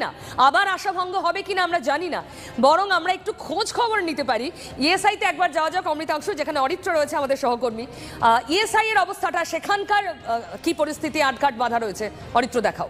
না আবার আশাভঙ্গ হবে কিনা আমরা জানি না, বরং আমরা একটু খোঁজ খবর নিতে পারি। ইএসআই তে একবার যাওয়া যাক অমৃতাংশু, যেখানে অরিত্র রয়েছে আমাদের সহকর্মী। ইএসআই এর অবস্থাটা, সেখানকার কি পরিস্থিতি, আটঘাট বাধা রয়েছে, অরিত্র দেখাও।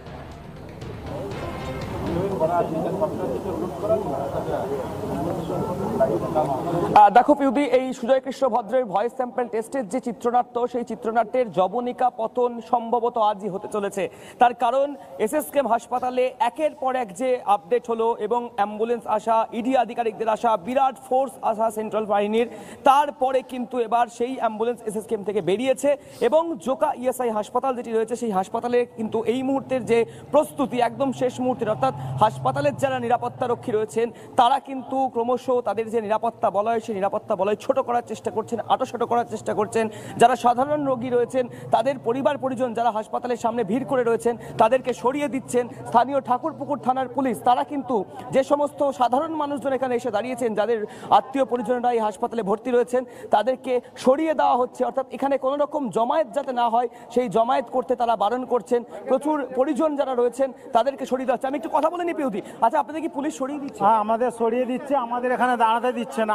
দেখো পিউদি, এই সুজয় কৃষ্ণ ভদ্রের ভয়েস স্যাম্পল টেস্টের যে চিত্রনাট্য, সেই চিত্রনাট্যের জবনিকা পতন সম্ভবত আজই হতে চলেছে। তার কারণ এসএসকেএম হাসপাতালে একের পর এক যে আপডেট হলো এবং অ্যাম্বুলেন্স আসা, ইডি আধিকারিকদের আসা, বিরাট ফোর্স আসা সেন্ট্রাল বাহিনীর, তারপরে কিন্তু এবার সেই অ্যাম্বুলেন্স এসএসকেএম থেকে বেরিয়েছে এবং জোকা ইএসআই হাসপাতাল যেটি রয়েছে সেই হাসপাতালে কিন্তু এই মুহূর্তের যে প্রস্তুতি একদম শেষ মুহূর্তের, অর্থাৎ হাসপাতালের যারা নিরাপত্তা রক্ষী রয়েছেন তারা কিন্তু ক্রমশ তাদের যে নিরাপত্তা বলয় সেই নিরাপত্তা বলয় ছোট করার চেষ্টা করছেন, আঁটোসাঁটো করার চেষ্টা করছেন। যারা সাধারণ রোগী রয়েছেন তাদের পরিবার পরিজন যারা হাসপাতালের সামনে ভিড় করে রয়েছেন তাদেরকে সরিয়ে দিচ্ছেন। স্থানীয় ঠাকুরপুকুর থানার পুলিশ তারা কিন্তু যে সমস্ত সাধারণ মানুষজন এখানে এসে দাঁড়িয়েছেন, যাদের আত্মীয় পরিজনরা এই হাসপাতালে ভর্তি রয়েছেন, তাদেরকে সরিয়ে দেওয়া হচ্ছে। অর্থাৎ এখানে কোনো রকম জমায়েত যাতে না হয় সেই জমায়েত করতে তারা বারণ করছেন। প্রচুর পরিজন যারা রয়েছেন তাদেরকে সরিয়ে দেওয়া হচ্ছে। আমি একটু কথা বলে নিই পিউদি। আচ্ছা, আপনাদের কি পুলিশ সরিয়ে দিচ্ছে? হ্যাঁ, আমাদের সরিয়ে দিচ্ছে, আমাদের এখানে দাঁড়াতে দিচ্ছে না।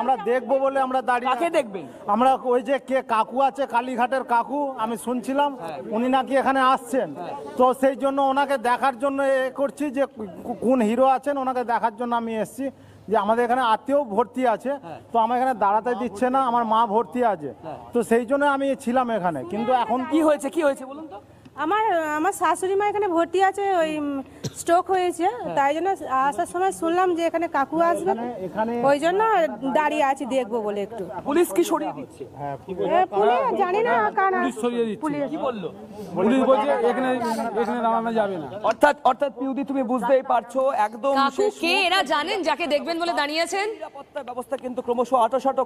আমরা দেখবো বলে আমরা দাঁড়িয়ে। কাকে দেখবেন? আমরা ওই যে কে কাকু আছে, কালীঘাটের কাকু, আমি শুনছিলাম উনি নাকি এখানে আসছেন, তো সেই জন্য ওনাকে দেখার জন্য করছি যে কোন হিরো আছেন ওনাকে দেখার জন্য আমি এসেছি। যে আমাদের এখানে আত্মীয় ভর্তি আছে, তো আমার এখানে দাঁড়াতে দিচ্ছে না, আমার মা ভর্তি আছে, তো সেই জন্য আমি ছিলাম এখানে। কিন্তু এখন কি হয়েছে বলুন তো? আমার শাশুড়ি মা এখানে ভর্তি আছে, ওই স্ট্রোক হয়েছে, তাই জন্য আসার সময় শুনলাম যে এখানে কাকু আসবে, ওই জন্য দাঁড়িয়ে আছি দেখবো বলে। একটু পুলিশ কি সরিয়ে দিচ্ছে? পুলিশ জানি না কারণ কি বললো? পুলিশ বলছে এখানে নামানো যাবে না। অর্থাৎ পিউদি, তুমি বুঝতেই পারছো একদম কাকু কে এরা জানেন যাকে দেখবেন বলে দাঁড়িয়েছেন? নিরাপত্তা ব্যবস্থা কিন্তু ক্রমশ আঁটোসাঁটো।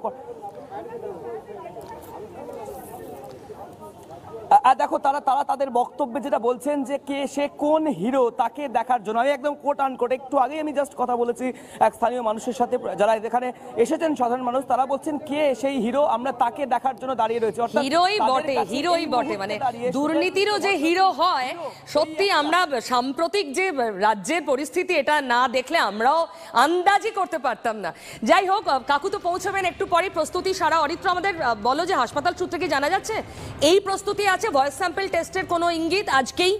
দেখো তারা তাদের বক্তব্যে যেটা বলছেন যে কে সে কোন হিরো তাকে দেখার জন্য, আমি একদম কোট আনকোট, একটু আগেই আমি জাস্ট কথা বলেছি এক স্থানীয় মানুষের সাথে যারা এখানে এসেছেন, সাধারণ মানুষ, তারা বলছেন কে সেই হিরো, আমরা তাকে দেখার জন্য দাঁড়িয়ে রয়েছে। হিরোই বটে, মানে দুর্নীতিরও যে হিরো হয়। সত্যি আমরা সাম্প্রতিক যে রাজ্যের পরিস্থিতি, এটা না দেখলে আমরাও আন্দাজই করতে পারতাম না। যাই হোক, কাকু তো পৌঁছবেন একটু পরে। প্রস্তুতি সারা। অরিত্র, আমাদের বলো যে হাসপাতাল সূত্রে কি জানা যাচ্ছে এই প্রস্তুতি আছে? ভয়েস স্যাম্পল টেস্টের কোনো ইঙ্গিত আজকেই?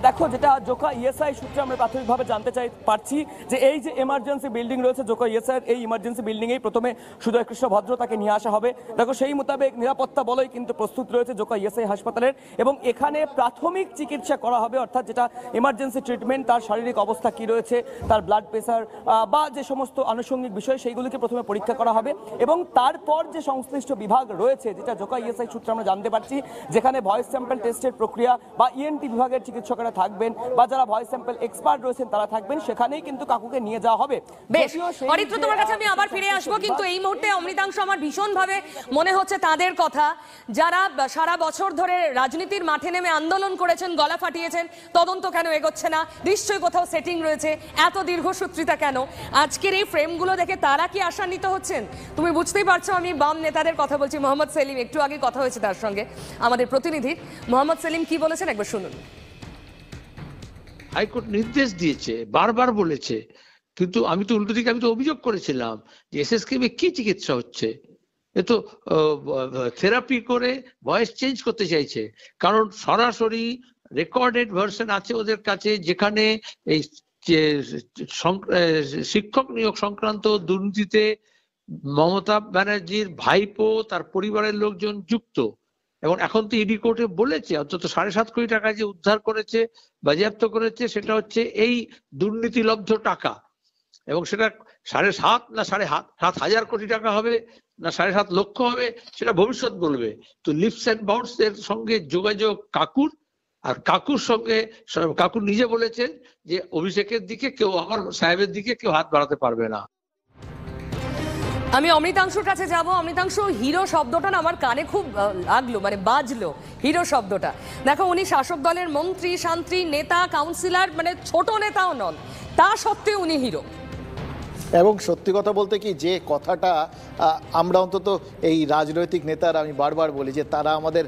দেখো, যেটা জোকা ইএসআই সূত্রে আমরা প্রাথমিকভাবে জানতে পারছি যে এই যে এমার্জেন্সি বিল্ডিং রয়েছে জোকা ইএসআই, এই ইমার্জেন্সি বিল্ডিংয়েই প্রথমে সুজয় কৃষ্ণ ভদ্র তাকে নিয়ে আসা হবে। দেখো, সেই মোতাবেক নিরাপত্তা বলয় কিন্তু প্রস্তুত রয়েছে জোকা ইএসআই হাসপাতালের, এবং এখানে প্রাথমিক চিকিৎসা করা হবে, অর্থাৎ যেটা এমার্জেন্সি ট্রিটমেন্ট, তার শারীরিক অবস্থা কি রয়েছে, তার ব্লাড প্রেশার বা যে সমস্ত আনুষঙ্গিক বিষয় সেইগুলিকে প্রথমে পরীক্ষা করা হবে। এবং তারপর যে সংশ্লিষ্ট বিভাগ রয়েছে, যেটা জোকা ইএসআই সূত্রে আমরা জানতে পারছি, যেখানে ভয়েস স্যাম্পল টেস্টের প্রক্রিয়া বা ইএনটি বিভাগের চিকিৎসক থাকবেন বা যারা ভয়েস স্যাম্পল এক্সপার্ট রয়েছেন তারা থাকবেন, সেখানেই কিন্তু কাকুকে নিয়ে যাওয়া হবে। বেশ, অরিত্র, তোমার কাছে আমি আবার ফিরে আসবো, কিন্তু এই মুহূর্তে অমৃতাংশ আমার ভীষণভাবে মনে হচ্ছে তাদের কথা, যারা সারা বছর ধরে রাজনীতির মাঠে নেমে আন্দোলন করেছেন, গলা ফাটিয়েছেন, তদন্ত কেন এগোচ্ছে না, নিশ্চয়ই কোথাও সেটিং রয়েছে, এত দীর্ঘসূত্রিতা কেন? আজকের এই ফ্রেমগুলো দেখে তারা কি আশান্বিত হচ্ছেন? তুমি বুঝতেই পারছো আমি বাম নেতাদের কথা বলছি। মোহাম্মদ সেলিম, একটু আগে কথা হয়েছে তার সঙ্গে আমাদের প্রতিনিধির। মোহাম্মদ সেলিম কি বলেছেন একবার শুনুন। হাইকোর্ট নির্দেশ দিয়েছে, বারবার বলেছে, কিন্তু আমি তো উল্টো দিকে অভিযোগ করেছিলাম যে এসএসকেএম কি চিকিৎসা হচ্ছে, এ তো থেরাপি করে ভয়েস চেঞ্জ করতে চাইছে। কারণ সরাসরি রেকর্ডেড ভার্সন আছে ওদের কাছে, যেখানে এই শিক্ষক নিয়োগ সংক্রান্ত দুর্নীতিতে মমতা ব্যানার্জির ভাইপো, তার পরিবারের লোকজন যুক্ত। এবং এখন তো ইডি কোর্টে বলেছে অন্তত 7.5 কোটি টাকা যে উদ্ধার করেছে, বাজেয়াপ্ত করেছে, সেটা হচ্ছে এই দুর্নীতিলব্ধ টাকা। এবং সেটা 7.5 না 7.5 কোটি টাকা হবে না 7.5 লক্ষ হবে, সেটা ভবিষ্যৎ বলবে। তো লিপস অ্যান্ড বাউন্ডস এর সঙ্গে যোগাযোগ কাকুর, আর কাকুর সঙ্গে কাকু নিজে বলেছেন যে অভিষেকের দিকে কেউ, আমার সাহেবের দিকে কেউ হাত বাড়াতে পারবে না। আমি অমৃতাংশুর কাছে যাব। অমৃতাংশু, হিরো শব্দটা না আমার কানে খুব লাগলো, মানে বাজলো হিরো শব্দটা। দেখো, উনি শাসক দলের মন্ত্রী, শান্ত্রী, নেতা, কাউন্সিলর, মানে ছোট নেতাও নন, তা সত্ত্বেও উনি হিরো। এবং সত্যি কথা বলতে কি, যে কথাটা আমরা অন্তত এই রাজনৈতিক নেতারা, আমি বারবার বলি যে তারা আমাদের